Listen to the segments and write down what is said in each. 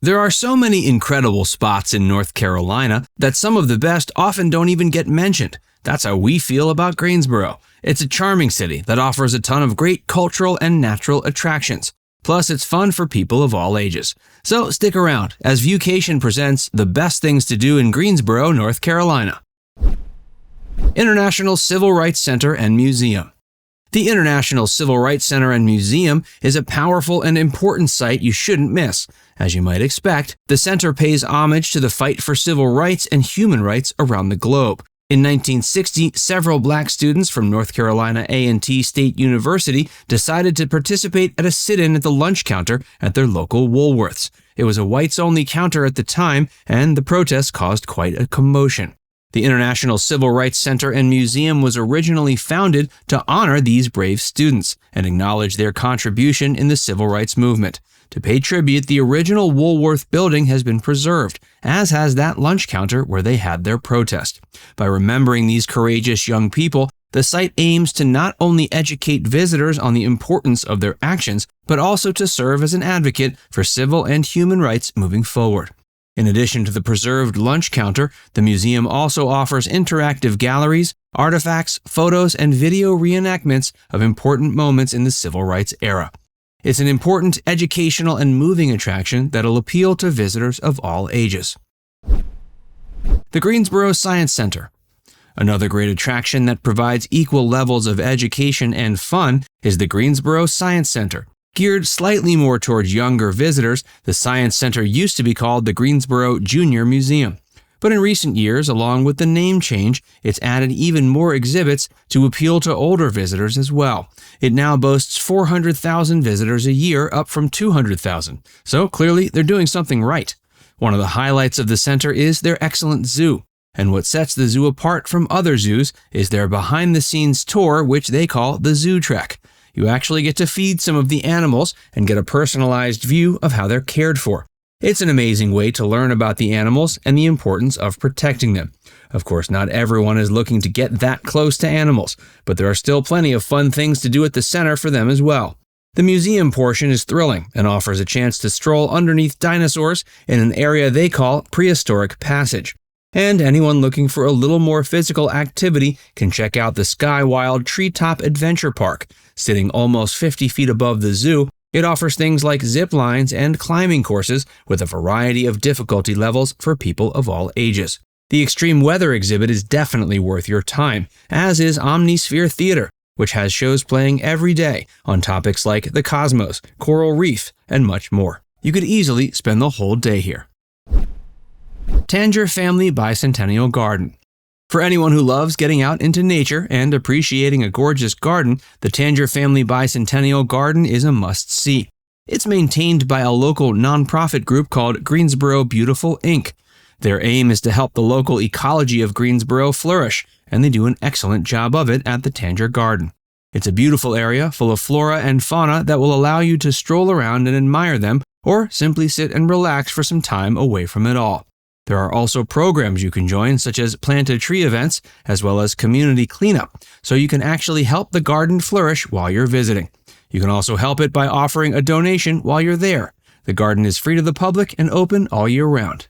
There are so many incredible spots in North Carolina that some of the best often don't even get mentioned. That's how we feel about Greensboro. It's a charming city that offers a ton of great cultural and natural attractions. Plus, it's fun for people of all ages. So stick around as Viewcation presents the best things to do in Greensboro, North Carolina. International Civil Rights Center and Museum. The International Civil Rights Center and Museum is a powerful and important site you shouldn't miss. As you might expect, the center pays homage to the fight for civil rights and human rights around the globe. In 1960, several black students from North Carolina A&T State University decided to participate at a sit-in at the lunch counter at their local Woolworths. It was a whites-only counter at the time, and the protest caused quite a commotion. The International Civil Rights Center and Museum was originally founded to honor these brave students and acknowledge their contribution in the civil rights movement. To pay tribute, the original Woolworth building has been preserved, as has that lunch counter where they had their protest. By remembering these courageous young people, the site aims to not only educate visitors on the importance of their actions, but also to serve as an advocate for civil and human rights moving forward. In addition to the preserved lunch counter, the museum also offers interactive galleries, artifacts, photos, and video reenactments of important moments in the civil rights era. It's an important educational and moving attraction that'll appeal to visitors of all ages. The Greensboro Science Center. Another great attraction that provides equal levels of education and fun is the Greensboro Science Center. Geared slightly more towards younger visitors, the Science Center used to be called the Greensboro Junior Museum. But in recent years, along with the name change, it's added even more exhibits to appeal to older visitors as well. It now boasts 400,000 visitors a year, up from 200,000. So clearly, they're doing something right. One of the highlights of the center is their excellent zoo. And what sets the zoo apart from other zoos is their behind-the-scenes tour, which they call the Zoo Trek. You actually get to feed some of the animals and get a personalized view of how they're cared for. It's an amazing way to learn about the animals and the importance of protecting them. Of course, not everyone is looking to get that close to animals, but there are still plenty of fun things to do at the center for them as well. The museum portion is thrilling and offers a chance to stroll underneath dinosaurs in an area they call Prehistoric Passage. And anyone looking for a little more physical activity can check out the Sky Wild Treetop Adventure Park. Sitting almost 50 feet above the zoo, it offers things like zip lines and climbing courses with a variety of difficulty levels for people of all ages. The extreme weather exhibit is definitely worth your time, as is Omnisphere Theater, which has shows playing every day on topics like the cosmos, coral reef, and much more. You could easily spend the whole day here. Tanger Family Bicentennial Garden. For anyone who loves getting out into nature and appreciating a gorgeous garden, the Tanger Family Bicentennial Garden is a must-see. It's maintained by a local nonprofit group called Greensboro Beautiful Inc. Their aim is to help the local ecology of Greensboro flourish, and they do an excellent job of it at the Tanger Garden. It's a beautiful area full of flora and fauna that will allow you to stroll around and admire them, or simply sit and relax for some time away from it all. There are also programs you can join, such as plant-a-tree events, as well as community cleanup, so you can actually help the garden flourish while you're visiting. You can also help it by offering a donation while you're there. The garden is free to the public and open all year round.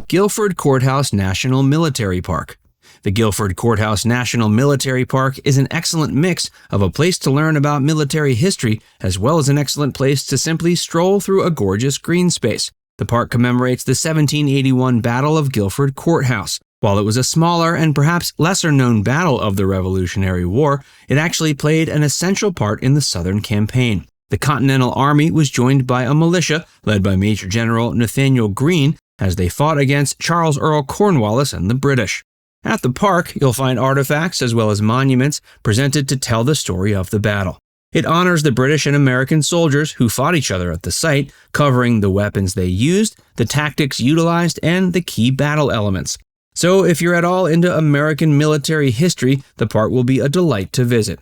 Guilford Courthouse National Military Park. The Guilford Courthouse National Military Park is an excellent mix of a place to learn about military history, as well as an excellent place to simply stroll through a gorgeous green space. The park commemorates the 1781 Battle of Guilford Courthouse. While it was a smaller and perhaps lesser-known battle of the Revolutionary War, it actually played an essential part in the Southern campaign. The Continental Army was joined by a militia led by Major General Nathaniel Greene as they fought against Charles Earl Cornwallis and the British. At the park, you'll find artifacts as well as monuments presented to tell the story of the battle. It honors the British and American soldiers who fought each other at the site, covering the weapons they used, the tactics utilized, and the key battle elements. So if you're at all into American military history, the park will be a delight to visit.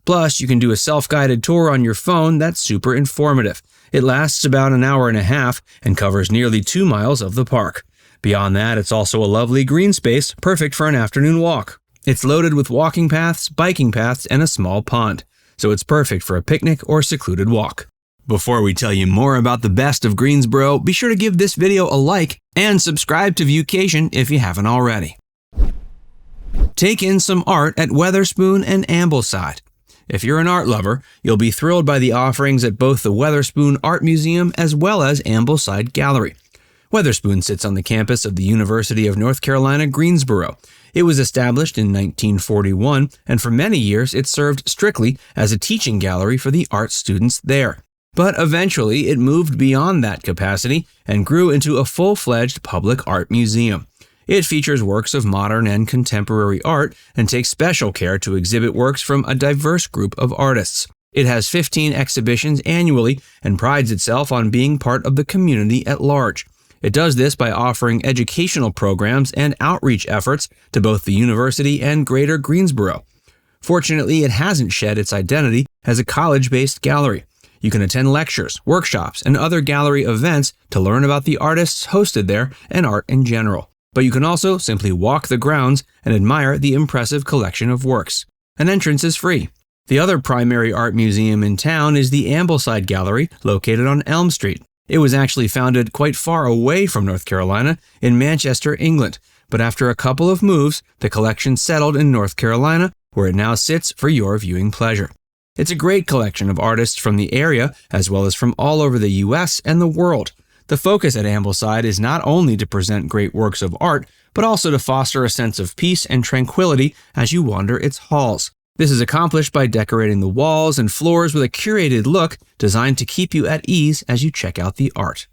Plus, you can do a self-guided tour on your phone that's super informative. It lasts about an hour and a half and covers nearly 2 miles of the park. Beyond that, it's also a lovely green space, perfect for an afternoon walk. It's loaded with walking paths, biking paths, and a small pond. So it's perfect for a picnic or secluded walk. Before we tell you more about the best of Greensboro, be sure to give this video a like and subscribe to Viewcation if you haven't already. Take in some art at Weatherspoon and Ambleside. If you're an art lover, you'll be thrilled by the offerings at both the Weatherspoon Art Museum as well as Ambleside Gallery. Weatherspoon sits on the campus of the University of North Carolina, Greensboro. It was established in 1941, and for many years it served strictly as a teaching gallery for the art students there. But eventually it moved beyond that capacity and grew into a full-fledged public art museum. It features works of modern and contemporary art and takes special care to exhibit works from a diverse group of artists. It has 15 exhibitions annually and prides itself on being part of the community at large. It does this by offering educational programs and outreach efforts to both the university and greater Greensboro. Fortunately, it hasn't shed its identity as a college-based gallery. You can attend lectures, workshops, and other gallery events to learn about the artists hosted there and art in general. But you can also simply walk the grounds and admire the impressive collection of works. An entrance is free. The other primary art museum in town is the Ambleside Gallery, located on Elm Street. It was actually founded quite far away from North Carolina, in Manchester, England, but after a couple of moves, the collection settled in North Carolina, where it now sits for your viewing pleasure. It's a great collection of artists from the area, as well as from all over the U.S. and the world. The focus at Ambleside is not only to present great works of art, but also to foster a sense of peace and tranquility as you wander its halls. This is accomplished by decorating the walls and floors with a curated look designed to keep you at ease as you check out the art.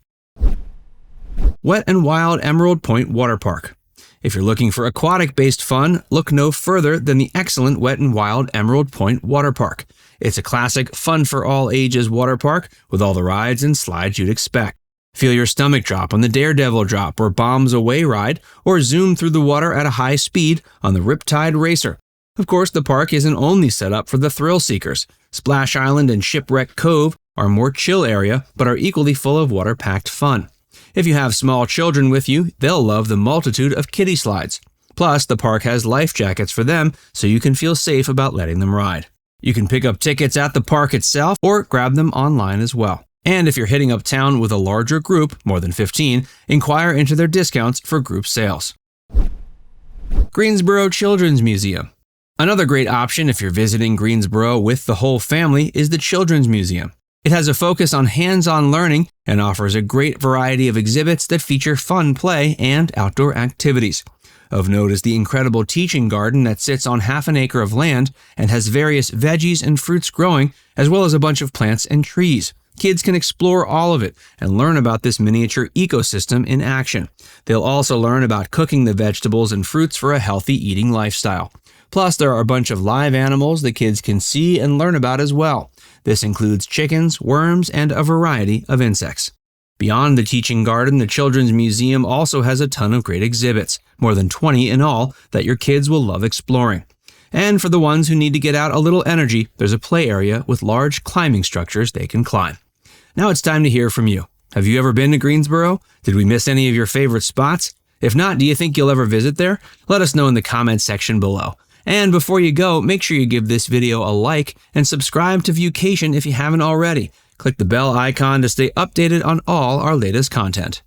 Wet and Wild Emerald Pointe Water Park. If you're looking for aquatic-based fun, look no further than the excellent Wet and Wild Emerald Pointe Water Park. It's a classic, fun-for-all-ages water park with all the rides and slides you'd expect. Feel your stomach drop on the Daredevil Drop or Bombs Away ride, or zoom through the water at a high speed on the Riptide Racer. Of course, the park isn't only set up for the thrill seekers. Splash Island and Shipwreck Cove are more chill area, but are equally full of water-packed fun. If you have small children with you, they'll love the multitude of kiddie slides. Plus, the park has life jackets for them, so you can feel safe about letting them ride. You can pick up tickets at the park itself or grab them online as well. And if you're hitting up town with a larger group, more than 15, inquire into their discounts for group sales. Greensboro Children's Museum. Another great option if you're visiting Greensboro with the whole family is the Children's Museum. It has a focus on hands-on learning and offers a great variety of exhibits that feature fun play and outdoor activities. Of note is the incredible teaching garden that sits on half an acre of land and has various veggies and fruits growing, as well as a bunch of plants and trees. Kids can explore all of it and learn about this miniature ecosystem in action. They'll also learn about cooking the vegetables and fruits for a healthy eating lifestyle. Plus, there are a bunch of live animals the kids can see and learn about as well. This includes chickens, worms, and a variety of insects. Beyond the teaching garden, the Children's Museum also has a ton of great exhibits, more than 20 in all, that your kids will love exploring. And for the ones who need to get out a little energy, there's a play area with large climbing structures they can climb. Now it's time to hear from you. Have you ever been to Greensboro? Did we miss any of your favorite spots? If not, do you think you'll ever visit there? Let us know in the comments section below. And before you go, make sure you give this video a like and subscribe to Viewcation if you haven't already. Click the bell icon to stay updated on all our latest content.